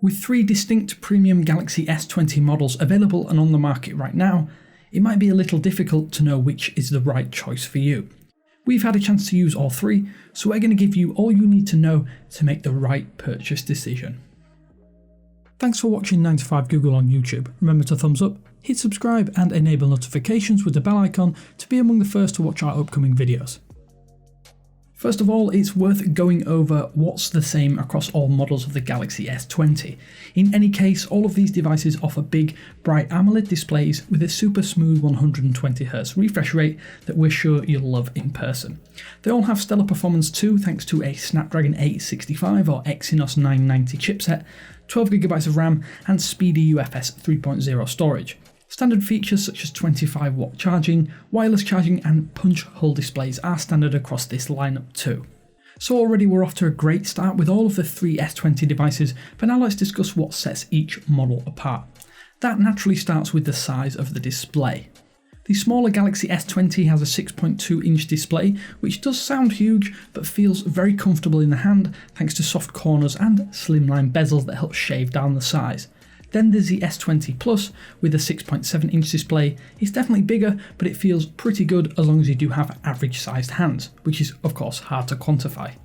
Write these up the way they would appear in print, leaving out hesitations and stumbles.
With 3 distinct premium Galaxy S20 models available and on the market right now, it might be a little difficult to know which is the right choice for you. We've had a chance to use all 3, so we're going to give you all you need to know to make the right purchase decision. Thanks for watching 9 to 5 Google on YouTube. Remember to thumbs up, hit subscribe and enable notifications with the bell icon to be among the first to watch our upcoming videos. First of all, it's worth going over what's the same across all models of the Galaxy S20. In any case, all of these devices offer big, bright AMOLED displays with a super smooth 120Hz refresh rate that we're sure you'll love in person. They all have stellar performance too, thanks to a Snapdragon 865 or Exynos 990 chipset, 12GB of RAM and speedy UFS 3.0 storage. Standard features such as 25-watt charging, wireless charging and punch hole displays are standard across this lineup too. So already we're off to a great start with all of the 3 S20 devices, but now let's discuss what sets each model apart. That naturally starts with the size of the display. The smaller Galaxy S20 has a 6.2-inch display, which does sound huge, but feels very comfortable in the hand thanks to soft corners and slimline bezels that help shave down the size. Then there's the S20 Plus with a 6.7-inch display. It's definitely bigger, but it feels pretty good as long as you do have average sized hands, which is of course hard to quantify.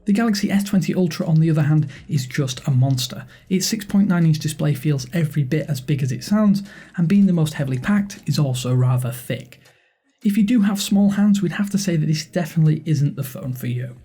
The Galaxy S20 Ultra on the other hand is just a monster. Its 6.9-inch display feels every bit as big as it sounds, and being the most heavily packed is also rather thick. If you do have small hands, we'd have to say that this definitely isn't the phone for you.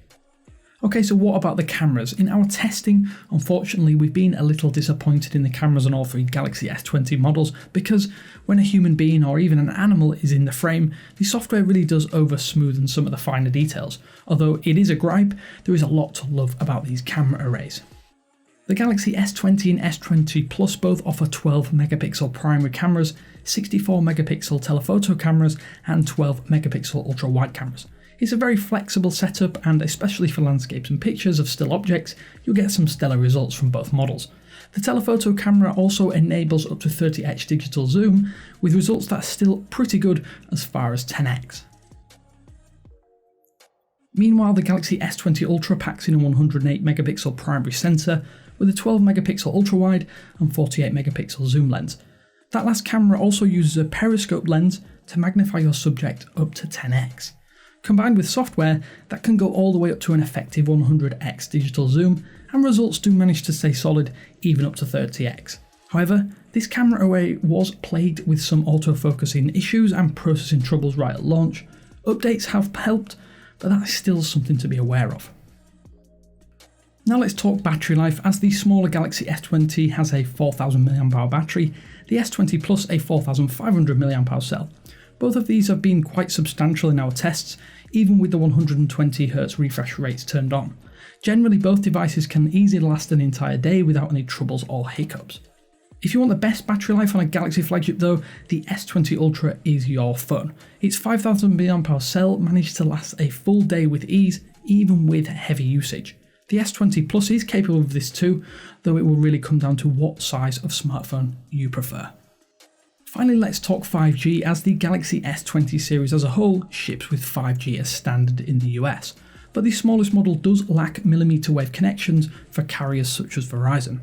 Okay, so what about the cameras? In our testing, unfortunately, we've been a little disappointed in the cameras on all 3 Galaxy S20 models because when a human being or even an animal is in the frame, the software really does over-smoothen some of the finer details. Although it is a gripe, there is a lot to love about these camera arrays. The Galaxy S20 and S20 Plus both offer 12-megapixel primary cameras, 64-megapixel telephoto cameras, and 12-megapixel ultra-wide cameras. It's a very flexible setup, and especially for landscapes and pictures of still objects, you'll get some stellar results from both models. The telephoto camera also enables up to 30x digital zoom, with results that are still pretty good as far as 10x. Meanwhile, the Galaxy S20 Ultra packs in a 108-megapixel primary sensor with a 12-megapixel ultra-wide and 48-megapixel zoom lens. That last camera also uses a periscope lens to magnify your subject up to 10x. Combined with software, that can go all the way up to an effective 100x digital zoom, and results do manage to stay solid even up to 30x. However, this camera array was plagued with some autofocusing issues and processing troubles right at launch. Updates have helped, but that is still something to be aware of. Now let's talk battery life, as the smaller Galaxy S20 has a 4000 mAh battery, the S20 Plus a 4500 mAh cell. Both of these have been quite substantial in our tests, even with the 120Hz refresh rates turned on. Generally, both devices can easily last an entire day without any troubles or hiccups. If you want the best battery life on a Galaxy flagship though, the S20 Ultra is your phone. Its 5000 mAh cell managed to last a full day with ease, even with heavy usage. The S20 Plus is capable of this too, though it will really come down to what size of smartphone you prefer. Finally, let's talk 5G, as the Galaxy S20 series as a whole ships with 5G as standard in the US, but the smallest model does lack millimeter wave connections for carriers such as Verizon.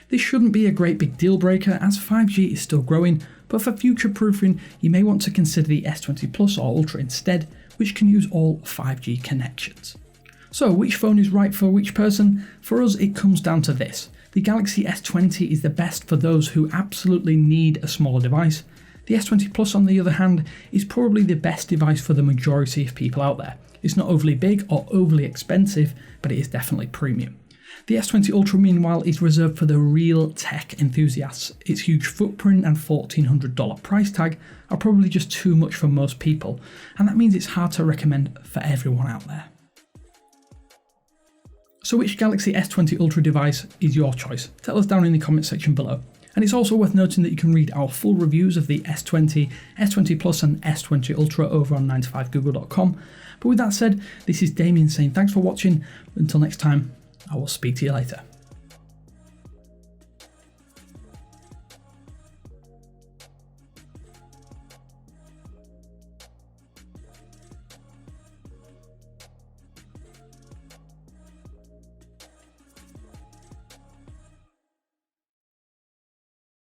This shouldn't be a great big deal breaker, as 5G is still growing, but for future proofing you may want to consider the S20 Plus or Ultra instead, which can use all 5G connections. So which phone is right for which person? For us it comes down to this. The Galaxy S20 is the best for those who absolutely need a smaller device. The S20 Plus on the other hand is probably the best device for the majority of people out there. It's not overly big or overly expensive, but it is definitely premium. The S20 Ultra meanwhile is reserved for the real tech enthusiasts. Its huge footprint and $1,400 price tag are probably just too much for most people, and that means it's hard to recommend for everyone out there. So which Galaxy S20 Ultra device is your choice? Tell us down in the comment section below. And it's also worth noting that you can read our full reviews of the S20, S20 Plus and S20 Ultra over on 9to5google.com. But with that said, this is Damien saying thanks for watching. Until next time, I will speak to you later.